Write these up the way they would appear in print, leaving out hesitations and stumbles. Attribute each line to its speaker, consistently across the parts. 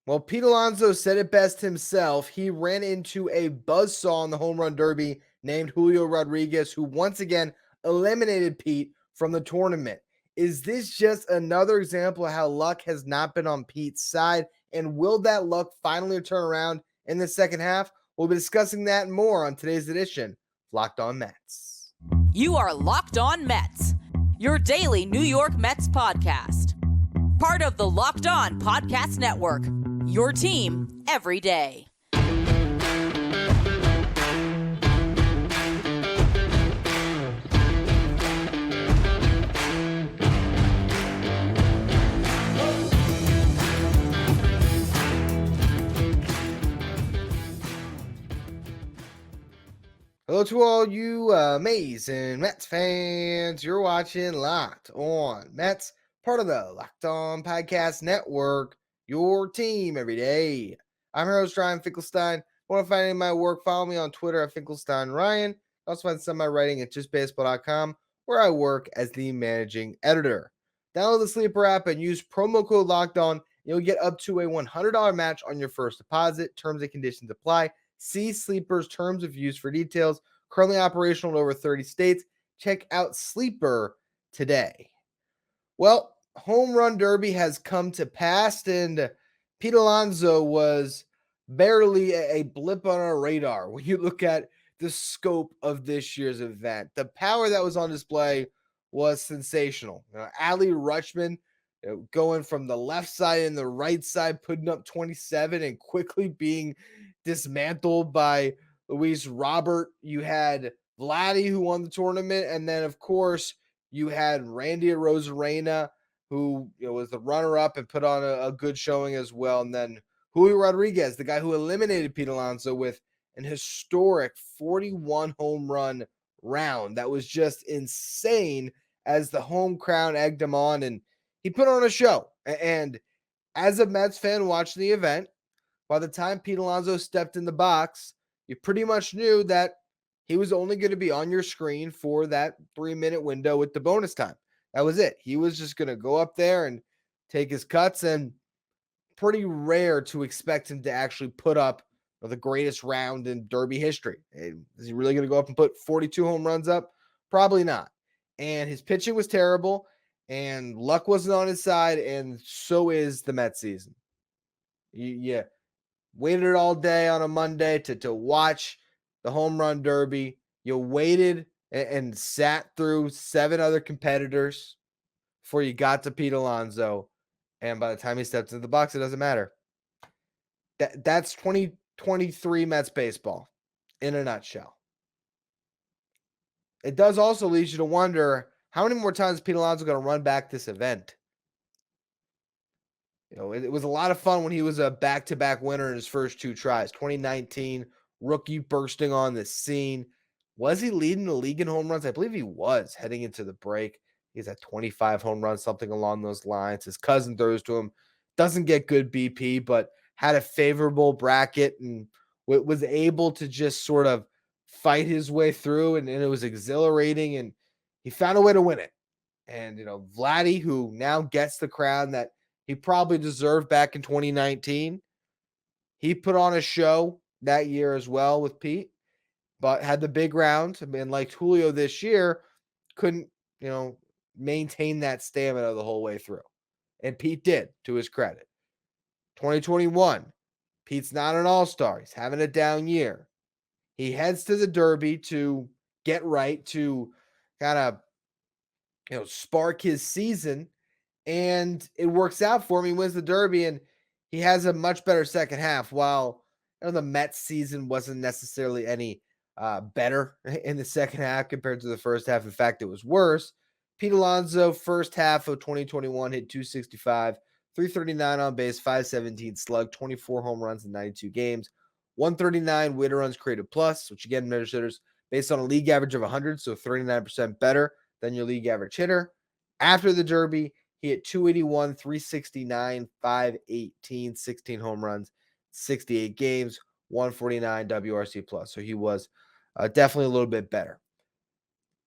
Speaker 1: Well, Pete Alonso said it best himself. He ran into a buzzsaw in the home run derby named Julio Rodriguez, who once again eliminated Pete from the tournament. Is this just another example of how luck has not been on Pete's side? And will that luck finally turn around in the second half? We'll be discussing that and more on today's edition of Locked On Mets.
Speaker 2: You are Locked On Mets, your daily New York Mets podcast. Part of the Locked On Podcast Network, your team every day.
Speaker 1: Hello to all you amazing Mets fans. You're watching Locked On Mets, part of the Locked On Podcast Network, your team every day. I'm your host, Ryan Finkelstein. Want to find any of my work? Follow me on Twitter at Finkelstein Ryan. Also find some of my writing at justbaseball.com, where I work as the managing editor. Download the Sleeper app and use promo code Locked On. You'll get up to a $100 match on your first deposit. Terms and conditions apply. See Sleeper's terms of use for details. Currently operational in over 30 states. Check out Sleeper today. Well, home run derby has come to pass, and Pete Alonso was barely a blip on our radar when you look at the scope of this year's event. The power that was on display was sensational. Adley Rutschman going from the left side and the right side, putting up 27 and quickly being dismantled by Luis Robert. You had Vladdy, who won the tournament, and then of course you had Randy Arozarena, who was the runner-up and put on a good showing as well. And then Julio Rodriguez, the guy who eliminated Pete Alonso with an historic 41 home run round. That was just insane as the home crowd egged him on, and he put on a show. And as a Mets fan watching the event, by the time Pete Alonso stepped in the box, you pretty much knew that he was only going to be on your screen for that 3-minute window with the bonus time. That was it. He was just going to go up there and take his cuts, and pretty rare to expect him to actually put up the greatest round in Derby history. Is he really going to go up and put 42 home runs up? Probably not. And his pitching was terrible, and luck wasn't on his side, and so is the Mets season. Yeah. Waited all day on a Monday to watch the home run derby. You waited and sat through 7 other competitors before you got to Pete Alonso. And by the time he stepped into the box, it doesn't matter. That's 2023 Mets baseball in a nutshell. It does also lead you to wonder, how many more times is Pete Alonso going to run back this event? It was a lot of fun when he was a back-to-back winner in his first 2 tries. 2019, rookie bursting on the scene. Was he leading the league in home runs? I believe he was heading into the break. He's at 25 home runs, something along those lines. His cousin throws to him. Doesn't get good BP, but had a favorable bracket and was able to just sort of fight his way through, and it was exhilarating, and he found a way to win it. And, Vladdy, who now gets the crown that he probably deserved back in 2019. He put on a show that year as well with Pete, but had the big round. I mean, like Julio this year, couldn't, maintain that stamina the whole way through. And Pete did, to his credit. 2021, Pete's not an all-star. He's having a down year. He heads to the Derby to get right, to kind of, spark his season. And it works out for him. He wins the Derby, and he has a much better second half. While the Mets season wasn't necessarily any better in the second half compared to the first half. In fact, it was worse. Pete Alonso, first half of 2021, hit 265, 339 on base, 517 slug, 24 home runs in 92 games, 139 weighted runs created plus, which again measures hitters based on a league average of 100, so 39% better than your league average hitter. After the Derby, he hit 281, 369, 518, 16 home runs, 68 games, 149 WRC plus. So he was definitely a little bit better.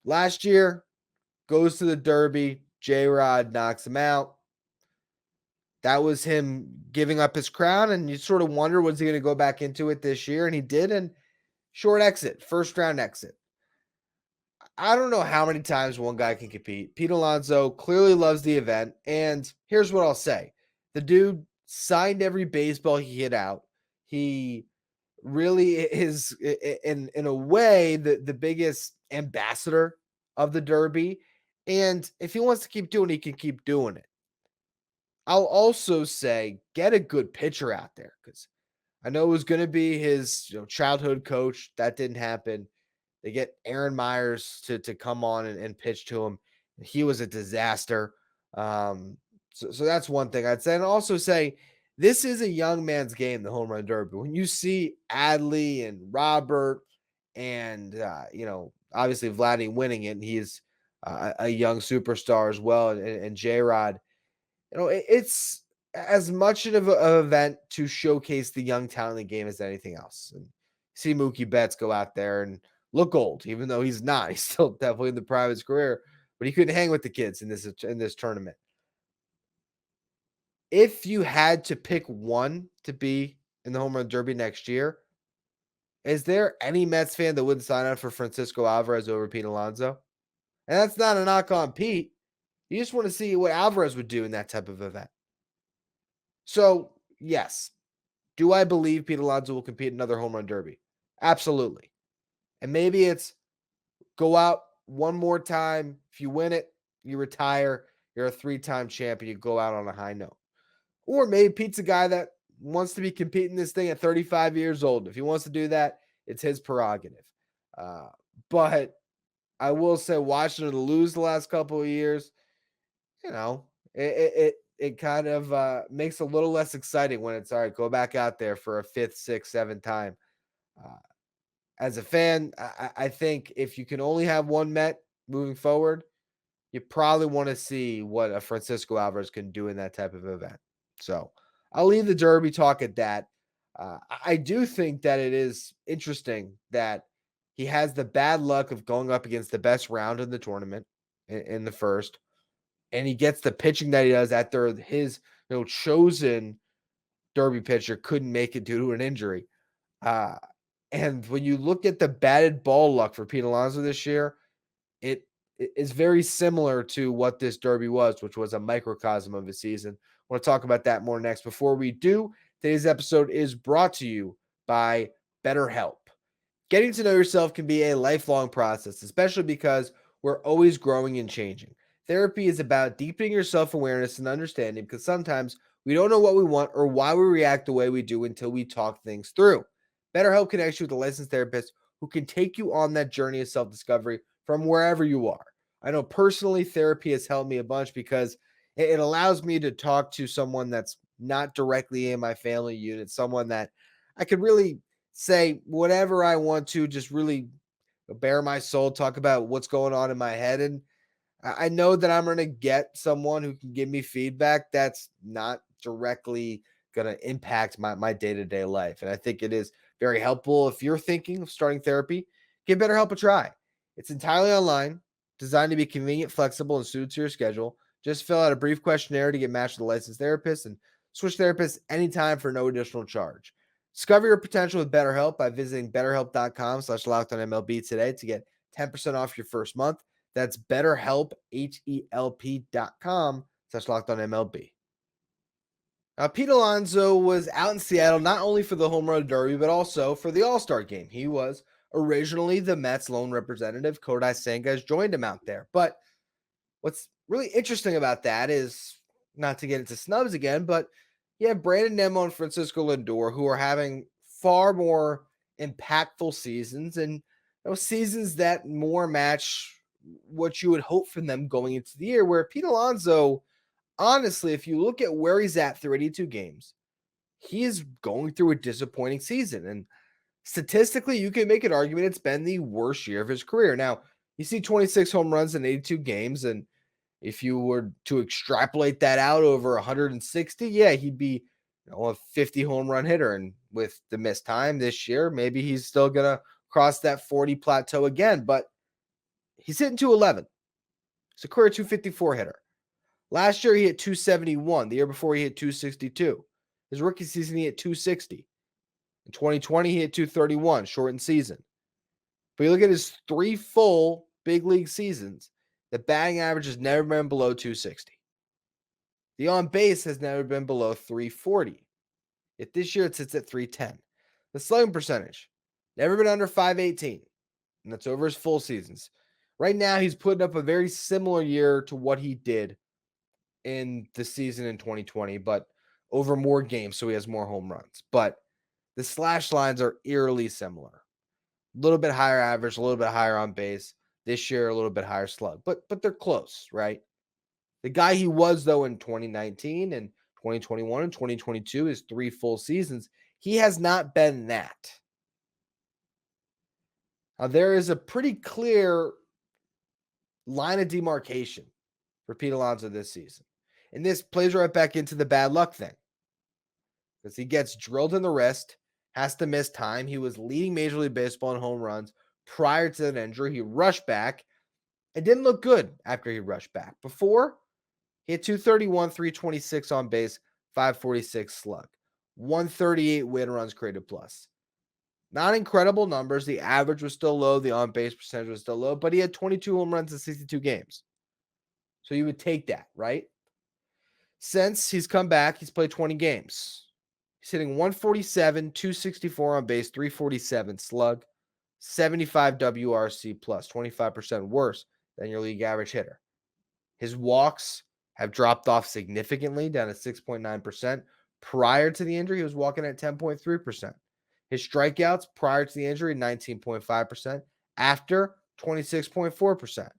Speaker 1: Last year, goes to the Derby. J-Rod knocks him out. that was him giving up his crown, and you sort of wonder, was he going to go back into it this year? And he did, and short exit, first round exit. I don't know how many times one guy can compete. Pete Alonso clearly loves the event, and here's what I'll say. The dude signed every baseball he hit out. He really is, in a way, the biggest ambassador of the Derby. And if he wants to keep doing it, he can keep doing it. I'll also say, get a good pitcher out there, because I know it was going to be his childhood coach. That didn't happen. They get Aaron Myers to come on and pitch to him. He was a disaster. So that's one thing I'd say. And also say, this is a young man's game, the home run derby. When you see Adley and Robert and, obviously Vladdy winning it, and he's a young superstar as well, and J-Rod, it's as much of an event to showcase the young talent in the game as anything else. And see Mookie Betts go out there and look old, even though he's not. He's still definitely in the prime of his career, but he couldn't hang with the kids in this tournament. If you had to pick one to be in the home run derby next year, is there any Mets fan that wouldn't sign up for Francisco Alvarez over Pete Alonso? And that's not a knock on Pete. You just want to see what Alvarez would do in that type of event. So, yes. Do I believe Pete Alonso will compete in another home run derby? Absolutely. And maybe it's go out one more time. If you win it, you retire. You're a 3-time champion. You go out on a high note. Or maybe Pete's a guy that wants to be competing this thing at 35 years old. If he wants to do that, it's his prerogative. But I will say, watching him lose the last couple of years, it kind of makes it a little less exciting when it's all right, go back out there for a 5th, 6th, 7th time. As a fan, I think if you can only have one Met moving forward, you probably want to see what a Francisco Alvarez can do in that type of event. So I'll leave the Derby talk at that. I do think that it is interesting that he has the bad luck of going up against the best round in the tournament in the first, and he gets the pitching that he does after his chosen Derby pitcher couldn't make it due to an injury. And when you look at the batted ball luck for Pete Alonso this year, it is very similar to what this Derby was, which was a microcosm of his season. I want to talk about that more next. Before we do, today's episode is brought to you by BetterHelp. Getting to know yourself can be a lifelong process, especially because we're always growing and changing. Therapy is about deepening your self-awareness and understanding, because sometimes we don't know what we want or why we react the way we do until we talk things through. BetterHelp connects you with a licensed therapist who can take you on that journey of self-discovery from wherever you are. I know personally therapy has helped me a bunch because it allows me to talk to someone that's not directly in my family unit, someone that I could really say whatever I want to, just really bare my soul, talk about what's going on in my head. And I know that I'm going to get someone who can give me feedback that's not directly going to impact my day-to-day life. And I think it is very helpful. If you're thinking of starting therapy, give BetterHelp a try. It's entirely online, designed to be convenient, flexible, and suited to your schedule. Just fill out a brief questionnaire to get matched with a licensed therapist, and switch therapists anytime for no additional charge. Discover your potential with BetterHelp by visiting betterhelp.com/LockedOnMLB today to get 10% off your first month. That's BetterHelp, HELP.com/LockedOnMLB. Pete Alonso was out in Seattle not only for the home run derby, but also for the All-Star game. He was originally the Mets lone representative. Kodai Senga has joined him out there. But what's really interesting about that is, not to get into snubs again, but you have Brandon Nimmo and Francisco Lindor, who are having far more impactful seasons, and seasons that more match what you would hope from them going into the year, where Pete Alonso, honestly, if you look at where he's at through 82 games, he is going through a disappointing season. And statistically, you can make an argument it's been the worst year of his career. Now, you see 26 home runs in 82 games, and if you were to extrapolate that out over 160, yeah, he'd be a 50 home run hitter. And with the missed time this year, maybe he's still going to cross that 40 plateau again. But he's hitting 211. He's a career 254 hitter. Last year, he hit 271. The year before, he hit 262. His rookie season, he hit 260. In 2020, he hit 231, shortened season. But you look at his 3 full big league seasons, the batting average has never been below 260. The on base has never been below 340. Yet this year, it sits at 310. The slugging percentage, never been under 518. And that's over his full seasons. Right now, he's putting up a very similar year to what he did in the season in 2020, but over more games, so he has more home runs. But the slash lines are eerily similar. A little bit higher average, a little bit higher on base. This year, a little bit higher slug, but they're close, right? The guy he was, though, in 2019 and 2021 and 2022, his 3 full seasons, he has not been that. Now, there is a pretty clear line of demarcation for Pete Alonso this season. And this plays right back into the bad luck thing. Because he gets drilled in the wrist, has to miss time. He was leading Major League Baseball in home runs prior to that injury. He rushed back. It didn't look good after he rushed back. Before, he had 231, 326 on base, 546 slug, 138 win runs created plus. Not incredible numbers. The average was still low. The on-base percentage was still low, but he had 22 home runs in 62 games. So you would take that, right? Since he's come back, he's played 20 games. He's hitting 147, 264 on base, 347 slug, 75 WRC plus, 25% worse than your league average hitter. His walks have dropped off significantly, down to 6.9%. Prior to the injury, he was walking at 10.3%. His strikeouts prior to the injury, 19.5%. After, 26.4%.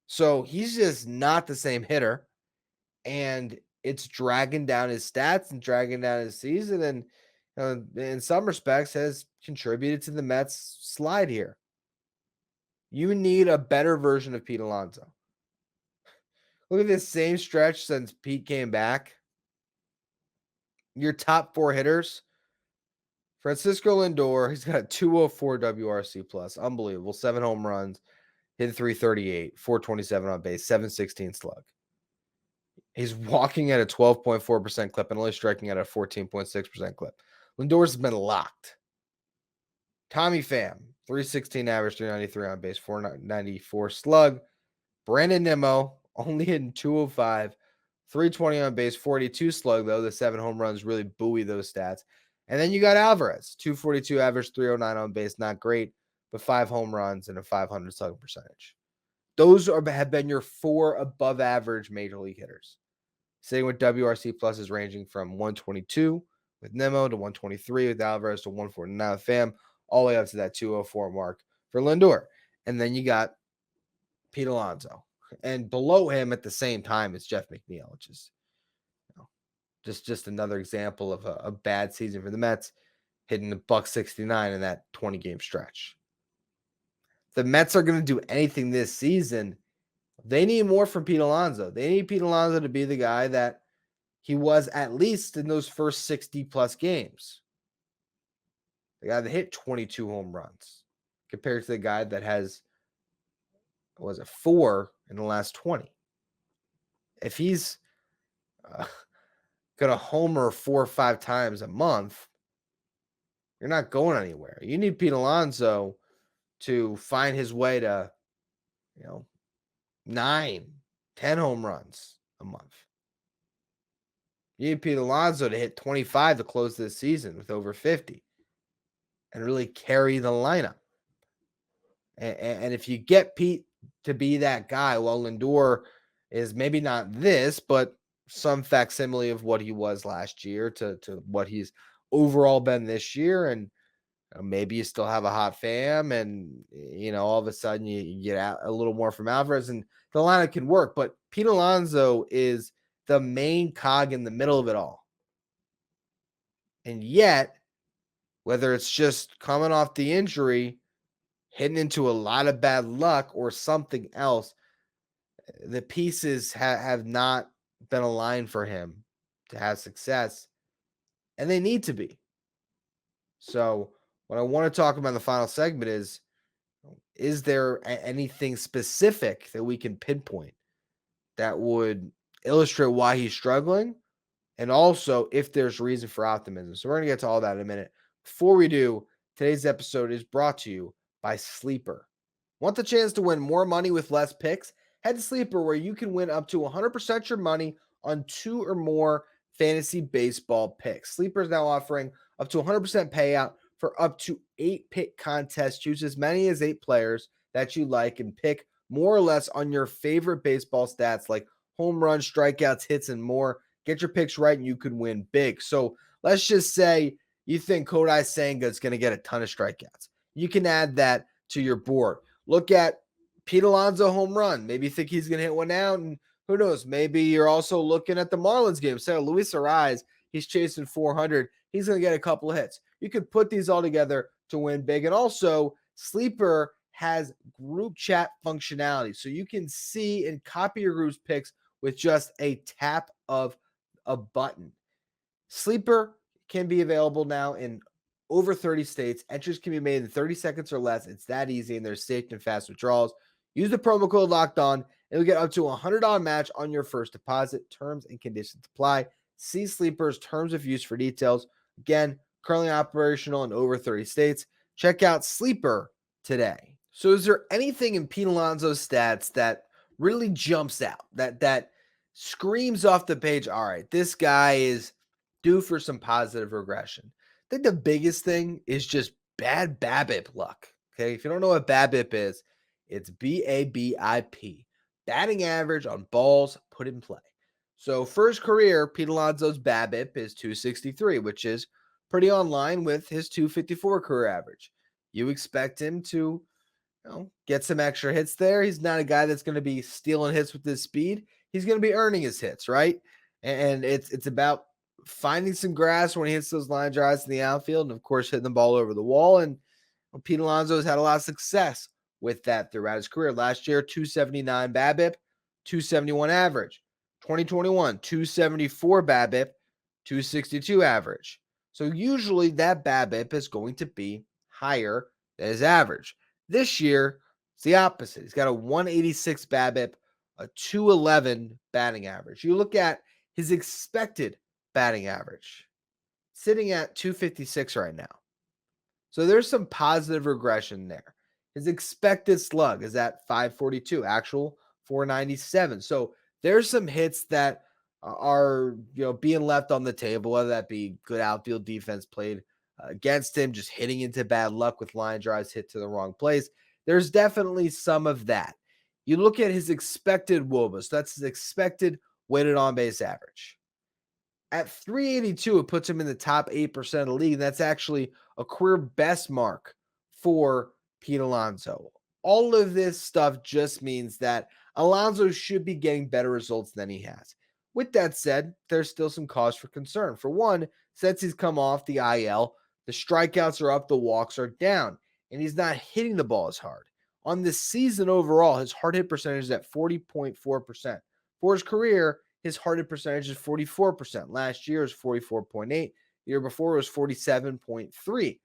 Speaker 1: So he's just not the same hitter. And it's dragging down his stats and dragging down his season. And in some respects has contributed to the Mets' slide here. You need a better version of Pete Alonso. Look at this same stretch since Pete came back. Your top 4 hitters, Francisco Lindor, he's got 204 WRC plus. Unbelievable. 7 home runs, hit 338, 427 on base, 716 slug. He's walking at a 12.4% clip and only striking at a 14.6% clip. Lindor's been locked. Tommy Pham, 316 average, 393 on base, 494 slug. Brandon Nimmo, only hitting 205, 320 on base, 42 slug, though. The 7 home runs really buoy those stats. And then you got Alvarez, 242 average, 309 on base, not great, but 5 home runs and a 500 slugging percentage. Those have been your 4 above average major league hitters. Sitting with WRC pluses ranging from 122 with Nimmo to 123 with Alvarez to 149 with Pham, all the way up to that 204 mark for Lindor. And then you got Pete Alonso. And below him at the same time is Jeff McNeil, which is just another example of a bad season for the Mets, hitting the $169 in that 20-game stretch. The Mets are going to do anything this season. They need more from Pete Alonso. They need Pete Alonso to be the guy that he was at least in those first 60-plus games. The guy that hit 22 home runs compared to the guy that has, 4 in the last 20. If he's going to homer 4 or 5 times a month, you're not going anywhere. You need Pete Alonso to find his way to, 9, 10 home runs a month. You need Pete Alonso to hit 25 to close this season with over 50 and really carry the lineup. And if you get Pete to be that guy, well, Lindor is maybe not this, but some facsimile of what he was last year to what he's overall been this year. And maybe you still have a hot Pham and, all of a sudden you get out a little more from Alvarez and the lineup can work. But Pete Alonso is the main cog in the middle of it all. And yet, whether it's just coming off the injury, hitting into a lot of bad luck or something else, the pieces have not been aligned for him to have success, and they need to be. So what I want to talk about in the final segment is there anything specific that we can pinpoint that would illustrate why he's struggling, and also if there's reason for optimism. So we're going to get to all that in a minute. Before we do, today's episode is brought to you by Sleeper. Want the chance to win more money with less picks? Head to Sleeper, where you can win up to 100% your money on 2 or more fantasy baseball picks. Sleeper is now offering up to 100% payout for up to 8 pick contests. Choose as many as 8 players that you like and pick more or less on your favorite baseball stats like home runs, strikeouts, hits, and more. Get your picks right and you could win big. So let's just say you think Kodai Senga is going to get a ton of strikeouts. You can add that to your board. Look at Pete Alonso home run. Maybe you think he's going to hit one out, and who knows? Maybe you're also looking at the Marlins game. Say, Luis Ariz, he's chasing 400. He's going to get a couple of hits. You could put these all together to win big. And also, Sleeper has group chat functionality. So you can see and copy your group's picks with just a tap of a button. Sleeper can be available now in over 30 states. Entries can be made in 30 seconds or less. It's that easy, and there's safe and fast withdrawals. Use the promo code Locked On, and you'll get up to a $100 match on your first deposit. Terms and conditions apply. See Sleeper's terms of use for details. Again, currently operational in over 30 states. Check out Sleeper today. So is there anything in Pete Alonso's stats that really jumps out, that screams off the page, all right, this guy is due for some positive regression? I think the biggest thing is just bad BABIP luck. Okay, if you don't know what BABIP is, it's BABIP, batting average on balls put in play. So for his career, Pete Alonso's BABIP is 263, which is pretty on line with his 254 career average. You expect him to get some extra hits there. He's not a guy that's going to be stealing hits with his speed. He's going to be earning his hits, right? And it's about finding some grass when he hits those line drives in the outfield, and of course hitting the ball over the wall. And Pete Alonso has had a lot of success with that throughout his career. Last year, 279 BABIP, 271 average. 2021, 274 BABIP, 262 average. So usually that BABIP is going to be higher than his average. This year, it's the opposite. He's got a 186 BABIP, a 211 batting average. You look at his expected batting average, sitting at 256 right now. So there's some positive regression there. His expected slug is at 542, actual 497. So there's some hits that are being left on the table, whether that be good outfield defense played against him, just hitting into bad luck with line drives hit to the wrong place. There's definitely some of that. You look at his expected WOBA, so that's his expected weighted on base average. At 382, it puts him in the top 8% of the league. And that's actually a career best mark for Pete Alonso. All of this stuff just means that Alonso should be getting better results than he has. With that said, there's still some cause for concern. For one, since he's come off the IL, the strikeouts are up, the walks are down, and he's not hitting the ball as hard. On this season overall, his hard hit percentage is at 40.4%. For his career, his hard hit percentage is 44%. Last year was 44.8. The year before was 47.3.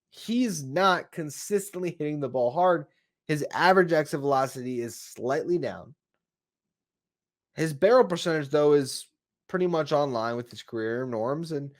Speaker 1: He's not consistently hitting the ball hard. His average exit velocity is slightly down. His barrel percentage, though, is pretty much on line with his career norms, and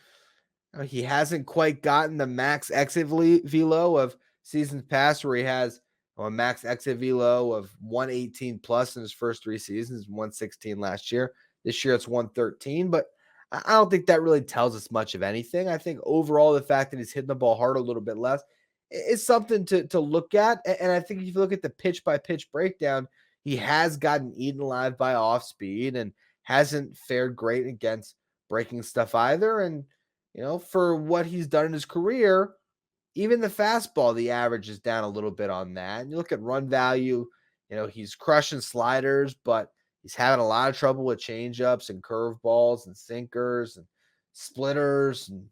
Speaker 1: he hasn't quite gotten the max exit velo of seasons past, where he has a max exit velo of 118 plus in his first 3 seasons, 116 last year. This year it's 113, but I don't think that really tells us much of anything. I think overall the fact that he's hitting the ball hard a little bit less is something to look at. And I think if you look at the pitch by pitch breakdown, he has gotten eaten alive by off speed and hasn't fared great against breaking stuff either. And for what he's done in his career, even the fastball, the average is down a little bit on that. And you look at run value, he's crushing sliders, but he's having a lot of trouble with changeups and curveballs and sinkers and splitters and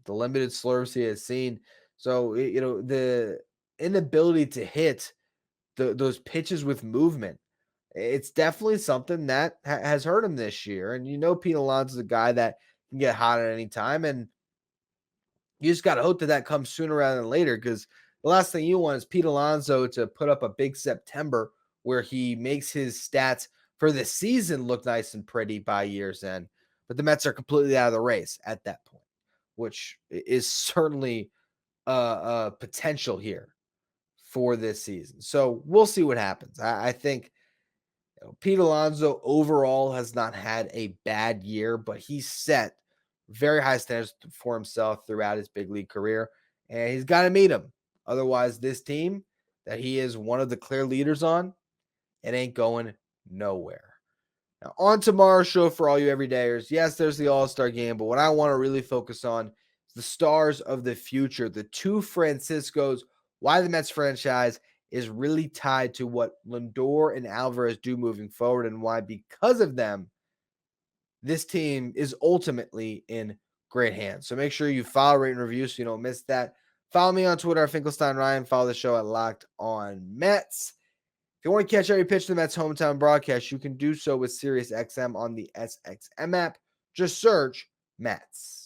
Speaker 1: the limited slurves he has seen. So, the inability to hit those pitches with movement, it's definitely something that has hurt him this year. And Pete Alonso's a guy that can get hot at any time, and you just got to hope that comes sooner rather than later, because the last thing you want is Pete Alonso to put up a big September where he makes his stats for the season look nice and pretty by year's end, but the Mets are completely out of the race at that point, which is certainly a potential here for this season. So we'll see what happens. I think Pete Alonso overall has not had a bad year, but he's set very high standards for himself throughout his big league career, and he's got to meet them. Otherwise, this team that he is one of the clear leaders on, it ain't going nowhere. Now, on tomorrow's show for all you everydayers, yes, there's the All-Star game, but what I want to really focus on is the stars of the future, the two Franciscos, why the Mets franchise is really tied to what Lindor and Alvarez do moving forward, and why, because of them, this team is ultimately in great hands. So make sure you follow, rate, and review so you don't miss that. Follow me on Twitter at Finkelstein Ryan. Follow the show at Locked On Mets. If you want to catch every pitch to the Mets hometown broadcast, you can do so with SiriusXM on the SXM app. Just search Mets.